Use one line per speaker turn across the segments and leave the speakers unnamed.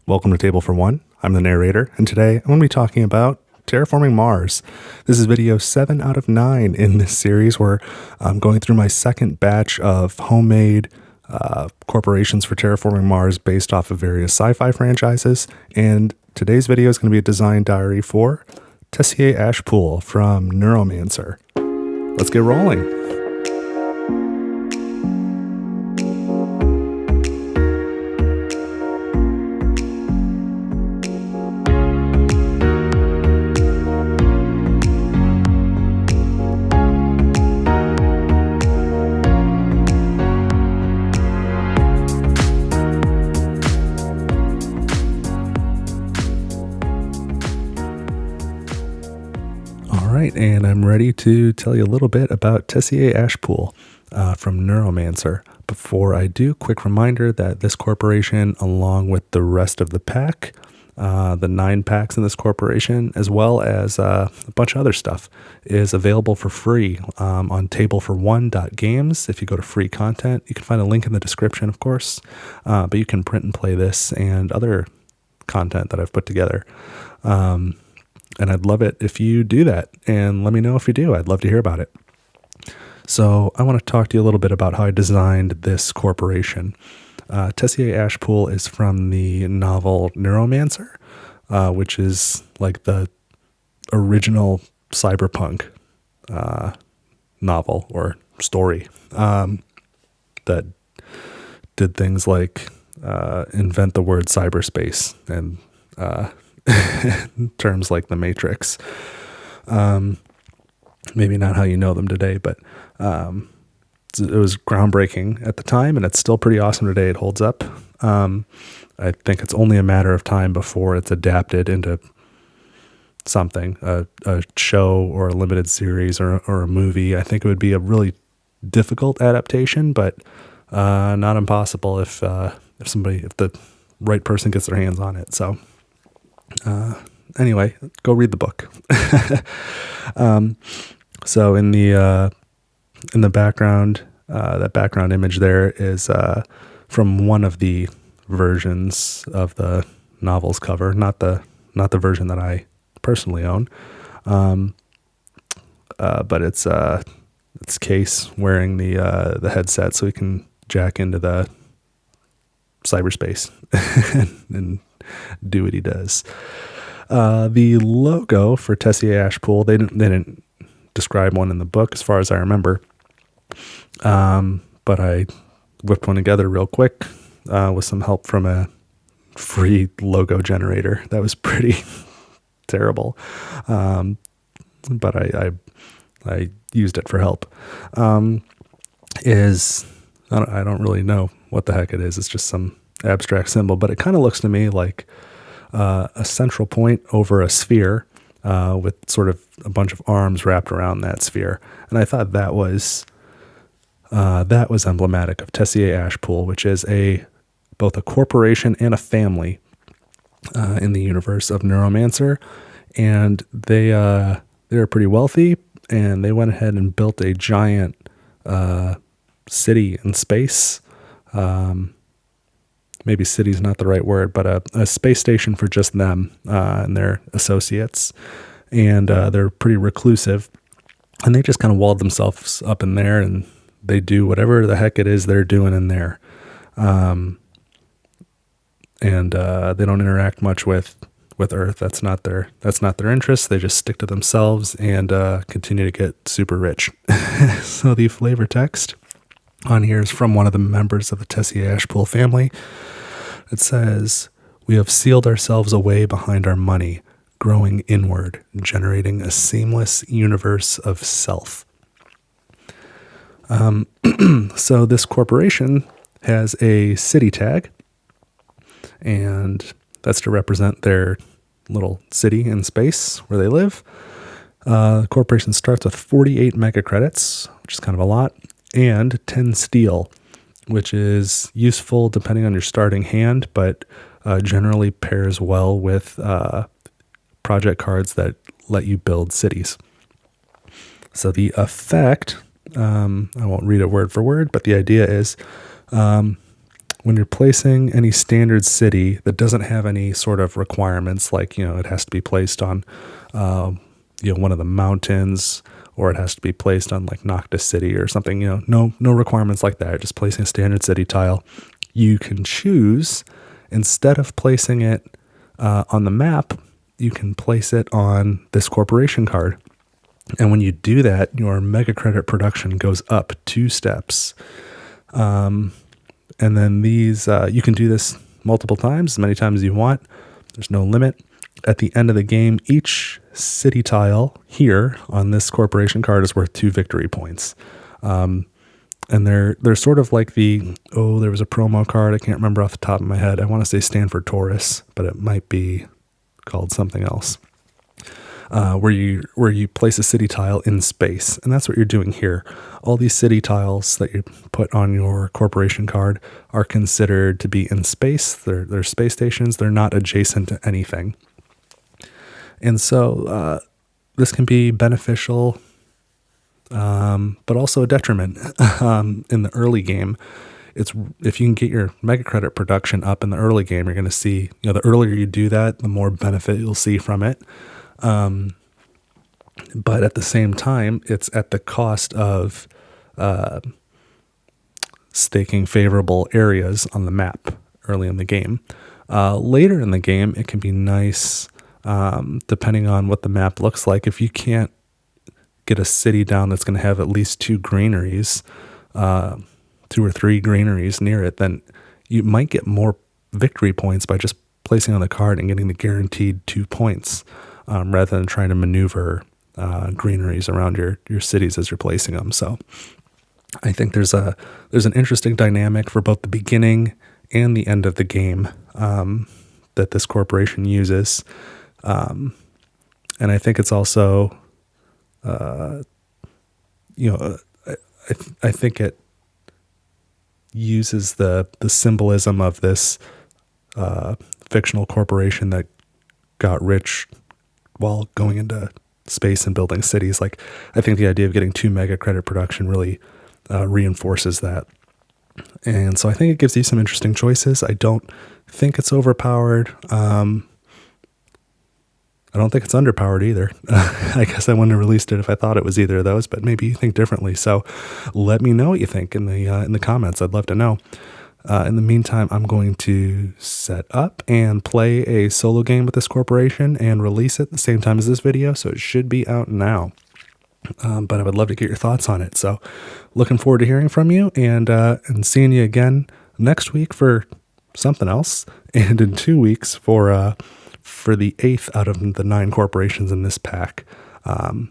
Welcome to Table for One. I'm the narrator, and today I'm going to be talking about Terraforming Mars. This is video 7 out of 9 in this series where I'm going through my second batch of homemade corporations for Terraforming Mars based off of various sci-fi franchises. And today's video is going to be a design diary for Tessier-Ashpool from Neuromancer. Let's get rolling. And I'm ready to tell you a little bit about Tessier-Ashpool from Neuromancer. Before I do, quick reminder that this corporation, along with the rest of the pack, the 9 packs in this corporation, as well as a bunch of other stuff, is available for free on tablefor1.games. If you go to free content, you can find a link in the description, of course, but you can print and play this and other content that I've put together. And I'd love it if you do that, and let me know if you do. I'd love to hear about it. So I want to talk to you a little bit about how I designed this corporation. Tessier-Ashpool is from the novel Neuromancer, which is like the original cyberpunk novel or story that did things like invent the word cyberspace and terms like the Matrix. Maybe not how you know them today, but it was groundbreaking at the time, and it's still pretty awesome today. It holds up. I think it's only a matter of time before it's adapted into something, a show or a limited series or a movie. I think it would be a really difficult adaptation, but not impossible if the right person gets their hands on it. So anyway, go read the book. So in the background, that background image there is from one of the versions of the novel's cover, not the version that I personally own. But it's Case wearing the headset so he can jack into the cyberspace and do what he does. The logo for Tessier-Ashpool, they didn't describe one in the book as far as I remember. But I whipped one together real quick with some help from a free logo generator. That was pretty terrible. But I used it for help. I don't really know what the heck it is. It's just some abstract symbol, but it kind of looks to me like a central point over a sphere with sort of a bunch of arms wrapped around that sphere. And I thought that was emblematic of Tessier-Ashpool, which is both a corporation and a family in the universe of Neuromancer. And they're pretty wealthy, and they went ahead and built a giant city in space. Maybe city's not the right word, but a space station for just them and their associates. And they're pretty reclusive. And they just kind of walled themselves up in there, and they do whatever the heck it is they're doing in there. And they don't interact much with Earth. That's not their interest. They just stick to themselves and continue to get super rich. So the flavor text on here is from one of the members of the Tessier-Ashpool family. It says, "We have sealed ourselves away behind our money, growing inward, generating a seamless universe of self." So this corporation has a city tag, and that's to represent their little city in space where they live. The corporation starts with 48 mega credits, which is kind of a lot, and 10 steel, which is useful depending on your starting hand, but generally pairs well with project cards that let you build cities. So the effect, I won't read it word for word, but the idea is when you're placing any standard city that doesn't have any sort of requirements, like, it has to be placed on, one of the mountains, or it has to be placed on like Noctis City or something, no requirements like that. Just placing a standard city tile. You can choose, instead of placing it on the map, you can place it on this corporation card. And when you do that, your mega credit production goes up 2 steps. And then these, you can do this multiple times, as many times as you want. There's no limit. At the end of the game, each city tile here on this corporation card is worth 2 victory points. And they're sort of like there was a promo card. I can't remember off the top of my head. I want to say Stanford Taurus, but it might be called something else. Where you place a city tile in space, and that's what you're doing here. All these city tiles that you put on your corporation card are considered to be in space. They're space stations. They're not adjacent to anything, and so this can be beneficial, but also a detriment in the early game. If you can get your mega credit production up in the early game, you're going to see, the earlier you do that, the more benefit you'll see from it. But at the same time, it's at the cost of staking favorable areas on the map early in the game. Later in the game, it can be nice, depending on what the map looks like. If you can't get a city down that's going to have at least 2 greeneries, 2 or 3 greeneries near it, then you might get more victory points by just placing on the card and getting the guaranteed 2 points. Rather than trying to maneuver greeneries around your cities as you're placing them. So I think there's an interesting dynamic for both the beginning and the end of the game that this corporation uses. And I think it's also, I think it uses the symbolism of this fictional corporation that got rich while going into space and building cities. Like, I think the idea of getting 2 mega credit production really reinforces that. And so I think it gives you some interesting choices. I don't think it's overpowered. I don't think it's underpowered either. I guess I wouldn't have released it if I thought it was either of those, but maybe you think differently. So let me know what you think in the comments. I'd love to know. In the meantime, I'm going to set up and play a solo game with this corporation and release it at the same time as this video, so it should be out now. But I would love to get your thoughts on it. So looking forward to hearing from you and seeing you again next week for something else, and in 2 weeks for the 8th out of the 9 corporations in this pack. And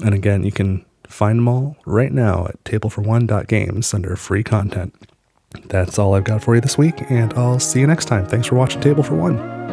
again, you can find them all right now at tablefor1.games under free content. That's all I've got for you this week, and I'll see you next time. Thanks for watching Table for One.